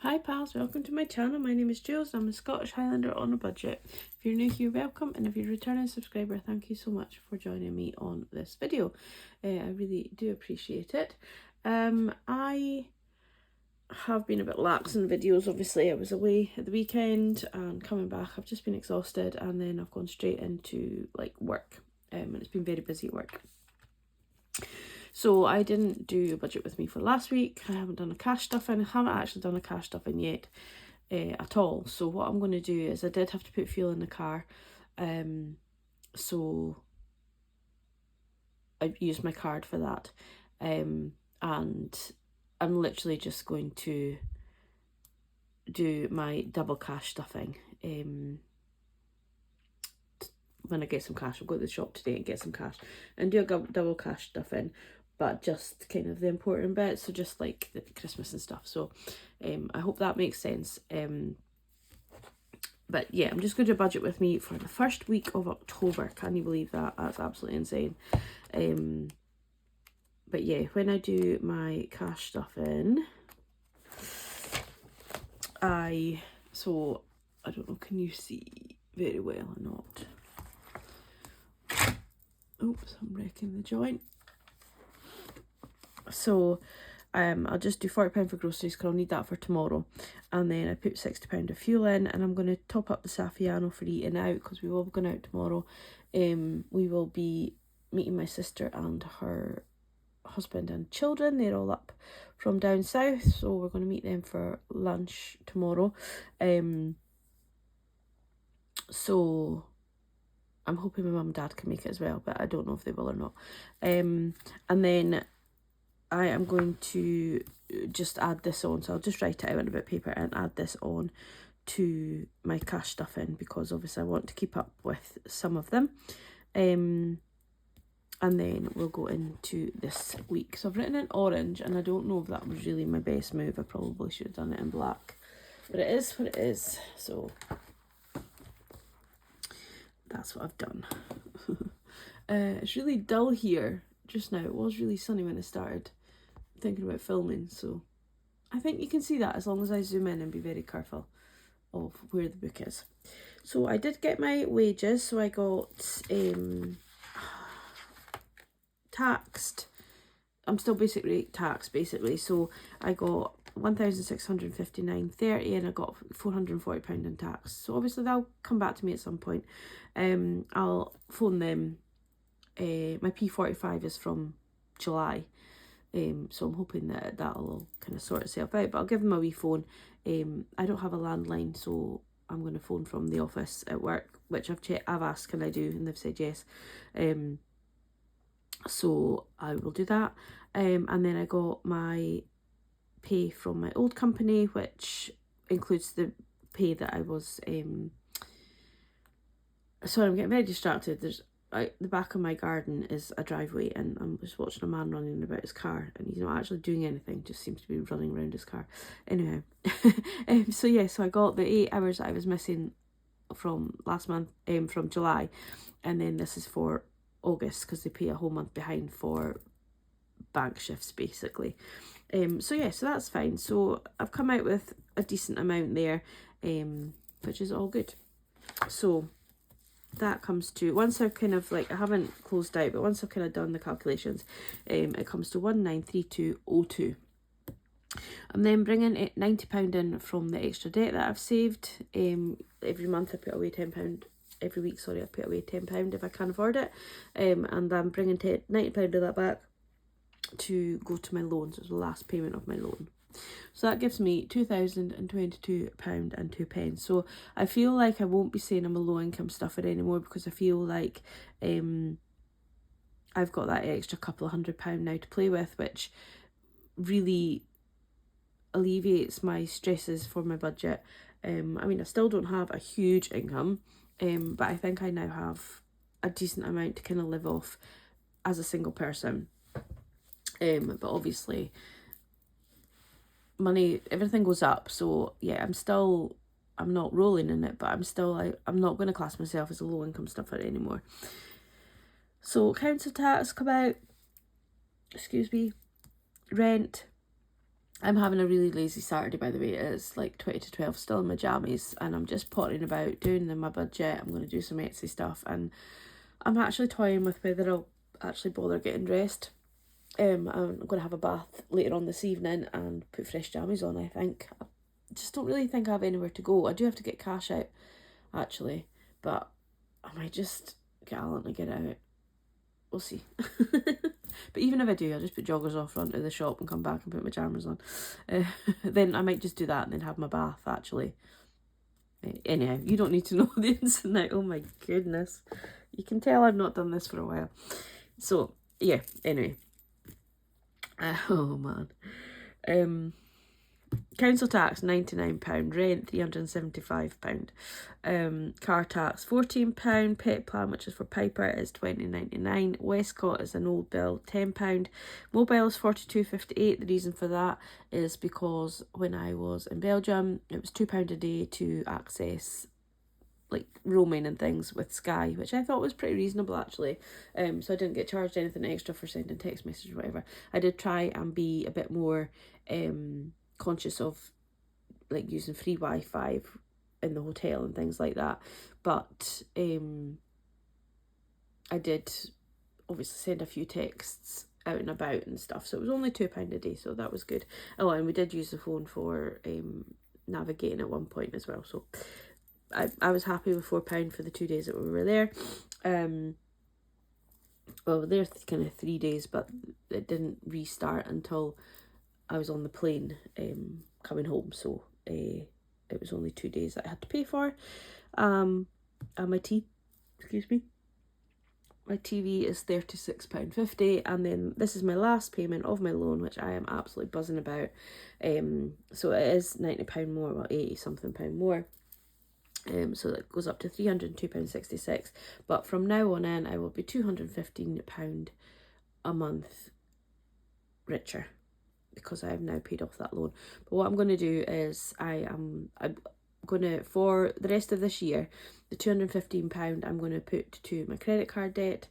Hi pals, welcome to my channel. My name is Julz and I'm a Scottish Highlander on a budget. If you're new here, welcome, and if you're a returning subscriber, thank you so much for joining me on this video. I really do appreciate it. I have been a bit lax in videos. Obviously I was away at the weekend and coming back I've just been exhausted, and then I've gone straight into like work, and it's been very busy at work. So I didn't do a budget with me for last week. I haven't done a cash stuffing. I haven't actually done a cash stuffing yet at all. So what I'm going to do is I did have to put fuel in the car. So I've used my card for that. And I'm literally just going to do my double cash stuffing. When I get some cash, I'll go to the shop today and get some cash and do a double cash stuffing, but just kind of the important bits, so just like the Christmas and stuff. So I hope that makes sense. But yeah, I'm just going to budget with me for the first week of October. Can you believe that? That's absolutely insane. But yeah, when I do my cash stuffing, I don't know, can you see very well or not? Oops, I'm wrecking the joint. So I'll just do £40 for groceries because I'll need that for tomorrow, and then I put £60 of fuel in, and I'm going to top up the Saffiano for eating out because we will be going out tomorrow. We will be meeting my sister and her husband and children. They're all up from down south, so we're going to meet them for lunch tomorrow. So I'm hoping my mum and dad can make it as well, but I don't know if they will or not. And then I am going to just add this on, so I'll just write it out on a bit of paper and add this on to my cash stuffing because obviously I want to keep up with some of them. And then we'll go into this week. So I've written in orange, and I don't know if that was really my best move. I probably should have done it in black, but it is what it is, so that's what I've done. It's really dull here just now. It was really sunny when I started thinking about filming, so I think you can see that as long as I zoom in and be very careful of where the book is. So I did get my wages, so I got taxed. I'm still basic rate taxed basically, so I got £1,659.30 and I got £440 in tax. So obviously they'll come back to me at some point. I'll phone them. My P45 is from July, so I'm hoping that that'll kind of sort itself out, but I'll give them a wee phone. I don't have a landline, so I'm going to phone from the office at work, which I've asked can I do, and they've said yes. So I will do that. And then I got my pay from my old company, which includes the pay that I was sorry, I'm getting very distracted. There's the back of my garden is a driveway, and I'm just watching a man running about his car, and he's not actually doing anything, just seems to be running around his car. Anyhow, so yeah, so I got the 8 hours that I was missing from last month, from July, and then this is for August because they pay a whole month behind for bank shifts basically. So yeah, so that's fine. So I've come out with a decent amount there, which is all good. So that comes to, once I've kind of like, I haven't closed out, but once I've kind of done the calculations, it comes to 1932.02. I'm then bringing £90 in from the extra debt that I've saved. Every month I put away £10. Every week, sorry, I put away £10 if I can afford it. And I'm bringing £90 of that back to go to my loan. So it's the last payment of my loan. So that gives me £2,022.02. So I feel like I won't be saying I'm a low income stuffer anymore, because I feel like I've got that extra couple of £100 now to play with, which really alleviates my stresses for my budget. I mean, I still don't have a huge income, but I think I now have a decent amount to kind of live off as a single person. But obviously money, everything goes up, so yeah, I'm not rolling in it, but I'm not going to class myself as a low income stuffer anymore. So council tax come out, excuse me, rent, I'm having a really lazy Saturday, by the way. It's like 20 to 12, still in my jammies, and I'm just pottering about, doing my budget. I'm going to do some Etsy stuff, and I'm actually toying with whether I'll actually bother getting dressed. I'm going to have a bath later on this evening and put fresh jammies on, I think. I just don't really think I have anywhere to go. I do have to get cash out, actually, but I might just get Alan to get it out. We'll see. But even if I do, I'll just put joggers off, run to the shop and come back and put my jammers on. Then I might just do that and then have my bath, actually. Anyhow, you don't need to know the ins and outs. Oh my goodness. You can tell I've not done this for a while. So, yeah, anyway. Oh man. Council tax £99, rent £375, car tax £14, pet plan, which is for Piper, is £20.99, Westcott is an old bill £10, mobile is £42.58. The reason for that is because when I was in Belgium it was £2 a day to access like roaming and things with Sky, which I thought was pretty reasonable, actually. So I didn't get charged anything extra for sending text messages or whatever. I did try and be a bit more conscious of like using free Wi-Fi in the hotel and things like that, but I did obviously send a few texts out and about and stuff, so it was only £2 a day, so that was good. Oh, and we did use the phone for navigating at one point as well, so I was happy with £4 for the 2 days that we were there. Well, there kind of 3 days, but it didn't restart until I was on the plane coming home, so it was only 2 days that I had to pay for. And my TV is £36.50, and then this is my last payment of my loan, which I am absolutely buzzing about. So it is £90 more, well, 80 something pound more. So that goes up to £302.66, but from now on in I will be £215 a month richer, because I have now paid off that loan. But what I'm going to do is I'm going to, for the rest of this year, the £215 I'm going to put to my credit card debt,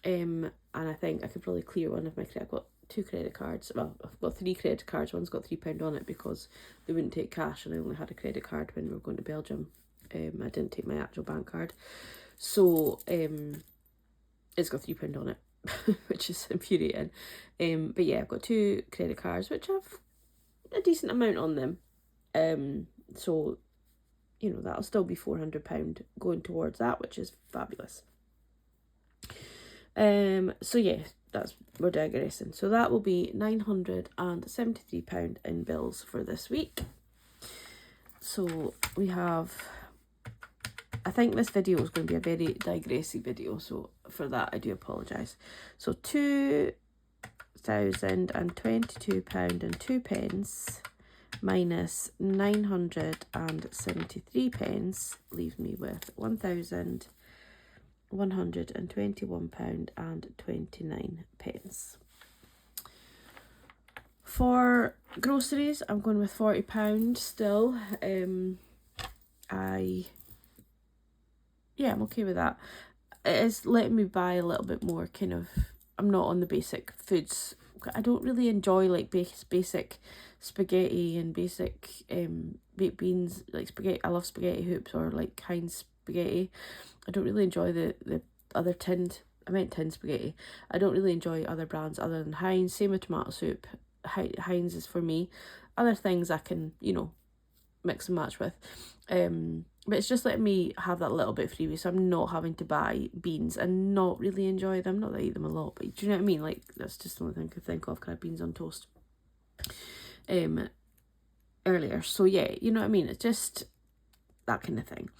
and I think I could probably clear one of my credit. I've got 2 credit cards, well, I've got 3 credit cards. One's got £3 on it because they wouldn't take cash, and I only had a credit card when we were going to Belgium. I didn't take my actual bank card, so it's got £3 on it, which is infuriating. But yeah, I've got 2 credit cards which have a decent amount on them, so you know that'll still be £400 going towards that, which is fabulous. So yeah, we're digressing. So that will be £973 in bills for this week. So we have, I think this video is going to be a very digressy video, so for that I do apologise. So £2,022.02 minus £973 leaves me with £1,121.29. For groceries, I'm going with £40 still. I'm okay with that. It is letting me buy a little bit more kind of, I'm not on the basic foods. I don't really enjoy like basic spaghetti and basic baked beans, like spaghetti. I love spaghetti hoops or like Heinz spaghetti. I don't really enjoy the other tinned spaghetti. I don't really enjoy other brands other than Heinz. Same with tomato soup. Heinz is for me. Other things I can, you know, mix and match with. But it's just letting me have that little bit of freebie, so I'm not having to buy beans and not really enjoy them. Not that I eat them a lot, but do you know what I mean? Like, that's just the only thing I could think of, kind of beans on toast earlier. So yeah, you know what I mean? It's just that kind of thing.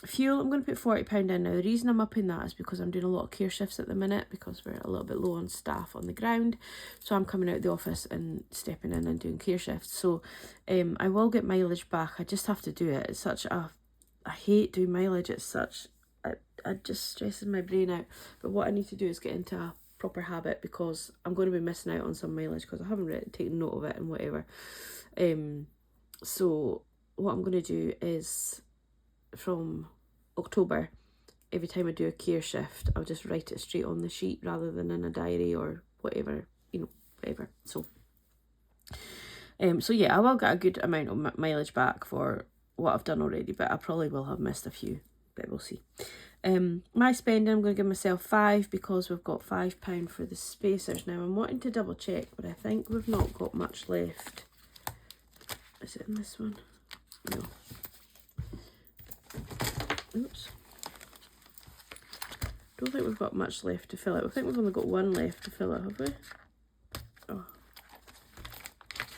Fuel, I'm going to put £40 in now. The reason I'm upping that is because I'm doing a lot of care shifts at the minute, because we're a little bit low on staff on the ground. So I'm coming out of the office and stepping in and doing care shifts. So I will get mileage back. I just have to do it. It's such a, I hate doing mileage. It's such, it just stresses my brain out. But what I need to do is get into a proper habit, because I'm going to be missing out on some mileage because I haven't taken note of it and whatever. So what I'm going to do is, from October, every time I do a care shift, I'll just write it straight on the sheet rather than in a diary or whatever, you know, whatever. So So yeah, I will get a good amount of mileage back for what I've done already, but I probably will have missed a few, but we'll see. My spending, I'm going to give myself 5 because we've got £5 for the spacers. Now I'm wanting to double check, but I think we've not got much left. Is it in this one? No. Oops. Don't think we've got much left to fill it. I think we've only got 1 left to fill it, have we? Oh,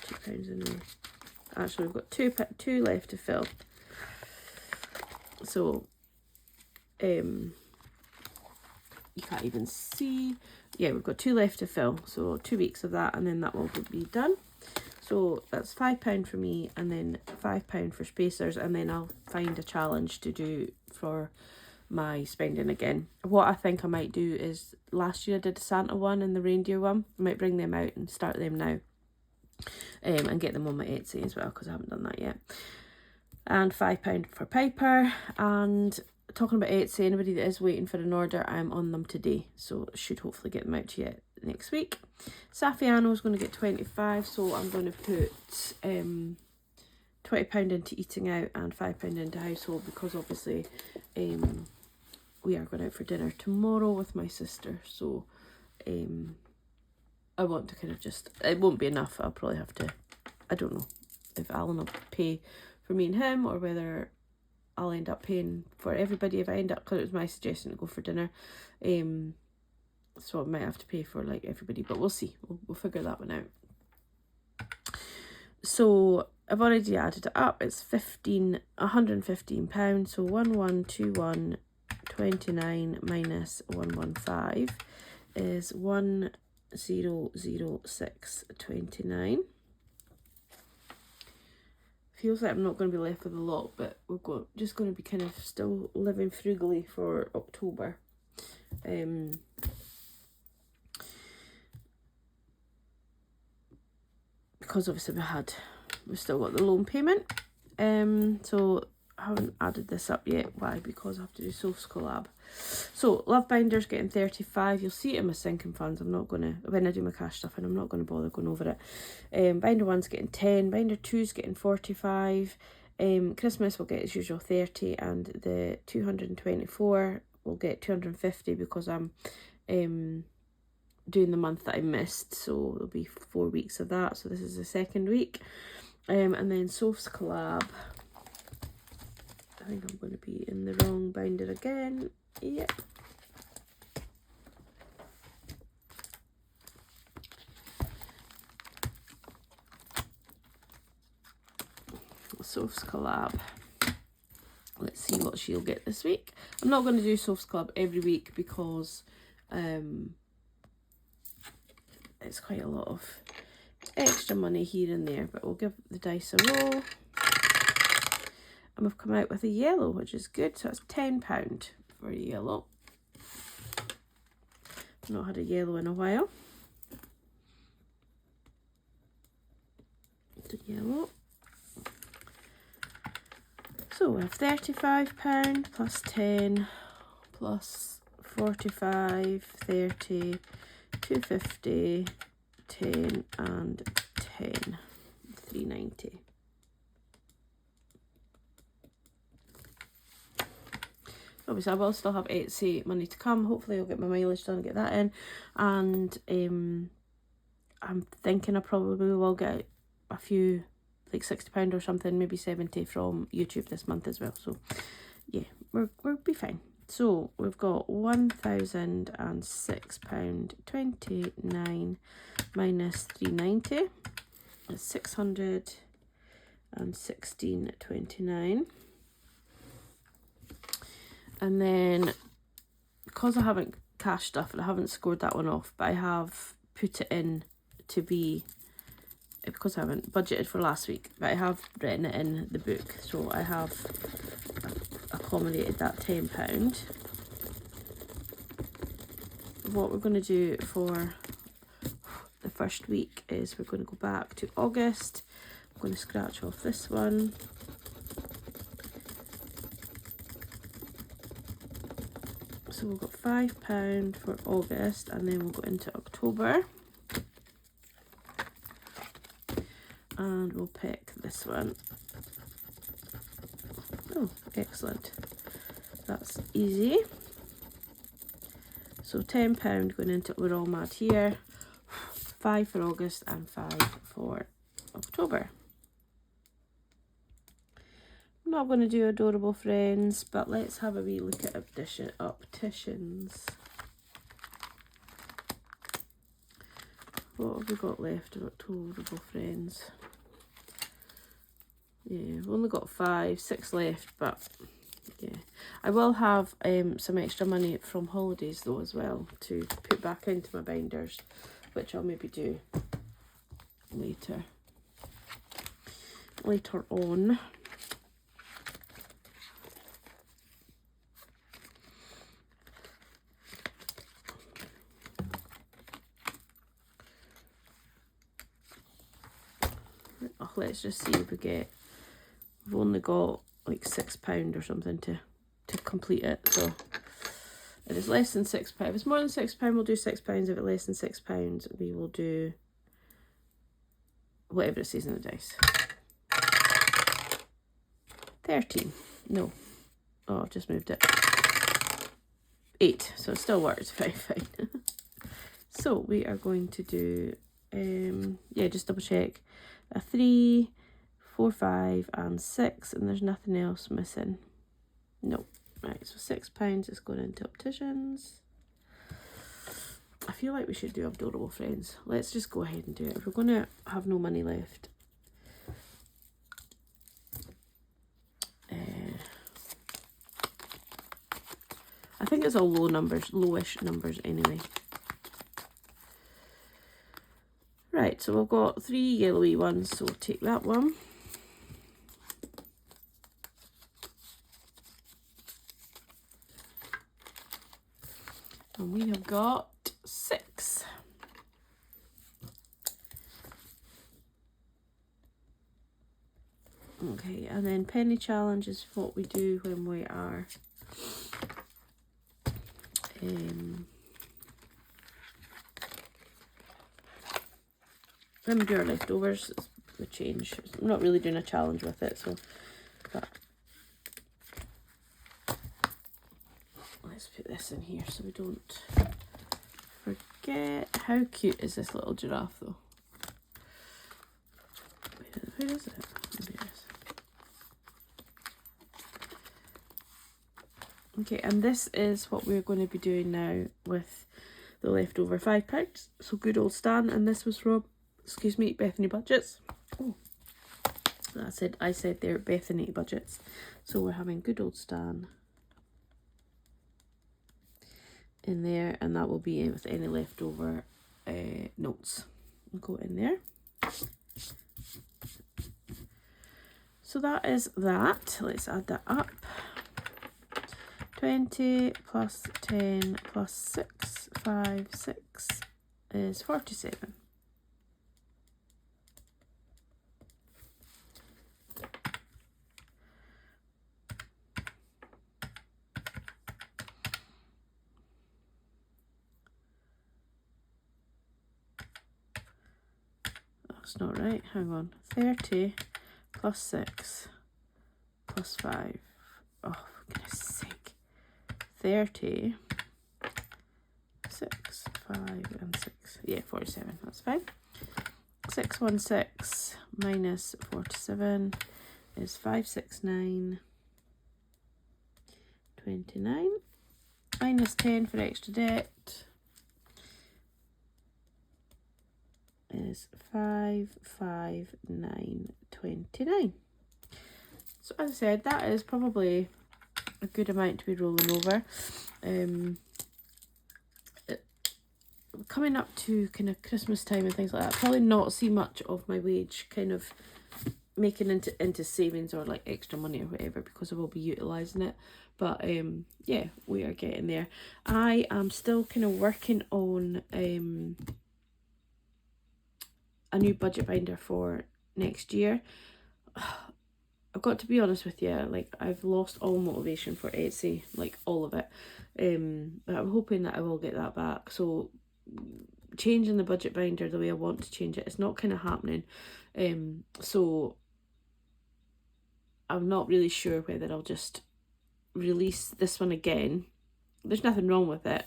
£2 in there. Actually, we've got two left to fill. So, you can't even see. Yeah, we've got 2 left to fill. So 2 weeks of that, and then that will be done. So that's £5 for me, and then £5 for spacers, and then I'll find a challenge to do for my spending again. What I think I might do is, last year I did the Santa one and the reindeer one. I might bring them out and start them now, and get them on my Etsy as well, because I haven't done that yet. And £5 for Piper. And talking about Etsy, anybody that is waiting for an order, I'm on them today, so should hopefully get them out to you next week. Safiano is going to get 25, so I'm going to put £20 into eating out and £5 into household, because obviously we are going out for dinner tomorrow with my sister, so I want to kind of just, it won't be enough. I'll probably have to, I don't know if Alan will pay for me and him, or whether I'll end up paying for everybody if I end up, because it was my suggestion to go for dinner. So I might have to pay for like everybody, but we'll see. We'll figure that one out. So I've already added it up. It's £115. So 1121.29 minus 115 is 1006.29. Feels like I'm not going to be left with a lot, but we're just going to be kind of still living frugally for October. Because obviously we've still got the loan payment. So I haven't added this up yet. Why? Because I have to do Soph's collab. So Love Binder's getting 35. You'll see it in my sinking funds. I'm not going to, when I do my cash stuff, and I'm not going to bother going over it. Binder 1's getting 10. Binder 2's getting 45. Christmas will get as usual 30. And the 224 will get 250 because I'm doing the month that I missed. So there'll be 4 weeks of that. So this is the second week. And then Soph's collab. I think I'm going to be in the wrong binder again. Yep. Soph's collab. Let's see what she'll get this week. I'm not going to do Soph's collab every week because it's quite a lot of extra money here and there, but we'll give the dice a roll. And we've come out with a yellow, which is good. So it's £10 for a yellow. I've not had a yellow in a while. The yellow. So we have £35 plus 10 plus 45, 30, 250, 10 and 10, 390. Obviously I will still have Etsy money to come. Hopefully I'll get my mileage done and get that in. And I'm thinking I probably will get a few, like £60 or something, maybe 70 from YouTube this month as well. So yeah, we'll be fine. So we've got £1,006.29 minus 390 is 616.29. And then, because I haven't cash stuff and I haven't scored that one off, but I have put it in to be, because I haven't budgeted for last week, but I have written it in the book. So I have accommodated that £10. What we're going to do for the first week is we're going to go back to August. I'm going to scratch off this one. So we've got £5 for August, and then we'll go into October. And we'll pick this one. Oh, excellent. That's easy. So £10 going into We're All Mad here. 5 for August and 5 for October. I'm not going to do Adorable Friends, but let's have a wee look at opticians. What have we got left of Adorable Friends? Yeah, we've only got 6 left, but yeah. I will have some extra money from holidays though as well to put back into my binders, which I'll maybe do later on. Oh, let's just see if we've only got like £6 or something to complete it. So if it's less than £6, if it's more than £6, we'll do £6. If it's less than £6, we will do whatever it says in the dice. 13. No. Oh, I've just moved it. 8. So it still works. Fine. So we are going to do, yeah, just double check. A 3, 4, 5 and 6, and there's nothing else missing. No. Right, so £6 is going into opticians. I feel like we should do Adorable Friends. Let's just go ahead and do it. If we're going to have no money left. I think it's all lowish numbers anyway. Right, so we've got 3 yellowy ones, so we'll take that one. And we have got 6. Okay, and then penny challenge is what we do when we are when we do our leftovers. It's the change. I'm not really doing a challenge with it, so but let's put this in here so we don't forget. How cute is this little giraffe though? Where is it? Maybe it is. Okay, and this is what we're going to be doing now with the leftover £5. So good old Stan, and this was from, excuse me, Bethany Budgets. Oh, I said they're Bethany Budgets. So we're having good old Stan in there, and that will be with any leftover notes. I'll go in there. So that is that. Let's add that up. 20 plus 10 plus 6, 5, 6 is 47. That's not right. Hang on. 30 plus 6 plus 5. Oh, for goodness sake. 30, 6, 5 and 6. Yeah, 47. That's fine. 616 minus 47 is 569. 29. Minus 10 for extra debt is 559.29. So as I said, that is probably a good amount to be rolling over. Coming up to kind of Christmas time and things like that, probably not see much of my wage kind of making into savings or like extra money or whatever, because I will be utilising it. But yeah, we are getting there. I am still kind of working on a new budget binder for next year. I've got to be honest with you, like I've lost all motivation for Etsy, like all of it. But I'm hoping that I will get that back. So changing the budget binder the way I want to change it, it's not kind of happening. So I'm not really sure whether I'll just release this one again. There's nothing wrong with it.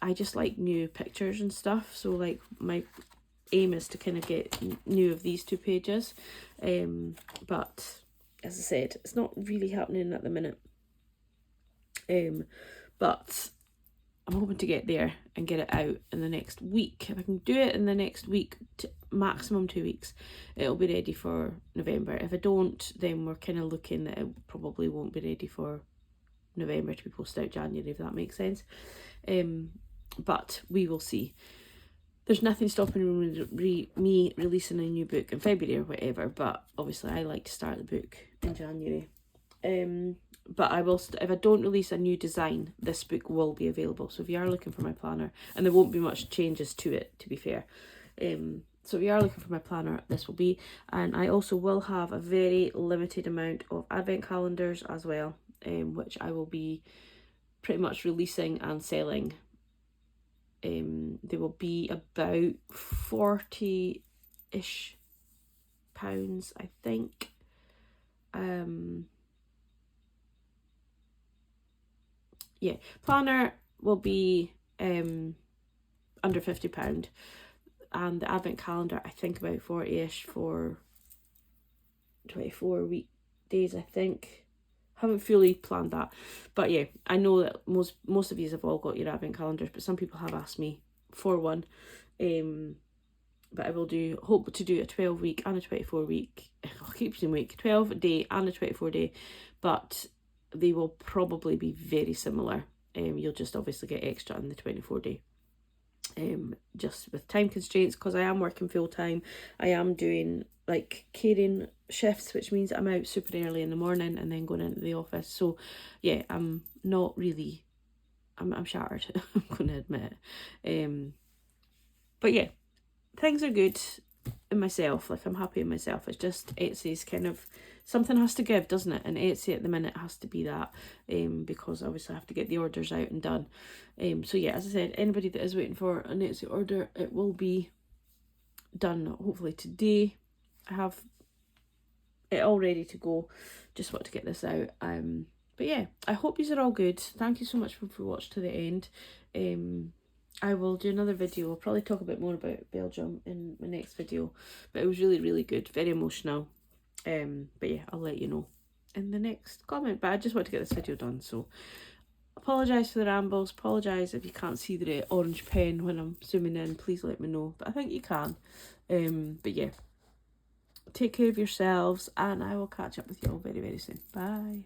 I just like new pictures and stuff, so like my aim is to kind of get new of these 2 pages, but as I said, it's not really happening at the minute, but I'm hoping to get there and get it out in the next week. If I can do it in the next week, maximum 2 weeks, it'll be ready for November. If I don't, then we're kind of looking that it probably won't be ready for November to be posted out January, if that makes sense. But we will see. There's nothing stopping me releasing a new book in February or whatever, but obviously I like to start the book in January. But I will, if I don't release a new design, this book will be available. So if you are looking for my planner, and there won't be much changes to it, to be fair. So if you are looking for my planner, this will be. And I also will have a very limited amount of advent calendars as well, which I will be pretty much releasing and selling. They will be about 40-ish pounds, I think. Yeah, planner will be under £50, and the advent calendar I think about 40-ish for 24 weekdays, I think. Haven't fully planned that, but yeah, I know that most of you have all got your advent calendars, but some people have asked me for one. But I will hope to do a 12-week and a 24-week. I'll keep saying week, 12-day and a 24-day, but they will probably be very similar. You'll just obviously get extra on the 24-day. Just with time constraints, because I am working full time. I am doing like caring shifts, which means I'm out super early in the morning and then going into the office. So yeah, I'm not really, I'm shattered. I'm going to admit it. But yeah, things are good in myself. Like, I'm happy in myself. It's just Etsy's kind of, something has to give, doesn't it? And Etsy at the minute has to be that, because obviously I have to get the orders out and done. So yeah, as I said, anybody that is waiting for an Etsy order, it will be done hopefully today. I have it all ready to go. Just want to get this out. But yeah, I hope you are all good. Thank you so much for watching to the end. I will do another video. I'll probably talk a bit more about Belgium in my next video. But it was really, really good. Very emotional. But yeah, I'll let you know in the next comment. But I just want to get this video done. So apologise for the rambles. Apologise if you can't see the orange pen when I'm zooming in. Please let me know. But I think you can. But yeah. Take care of yourselves, and I will catch up with you all very, very soon. Bye.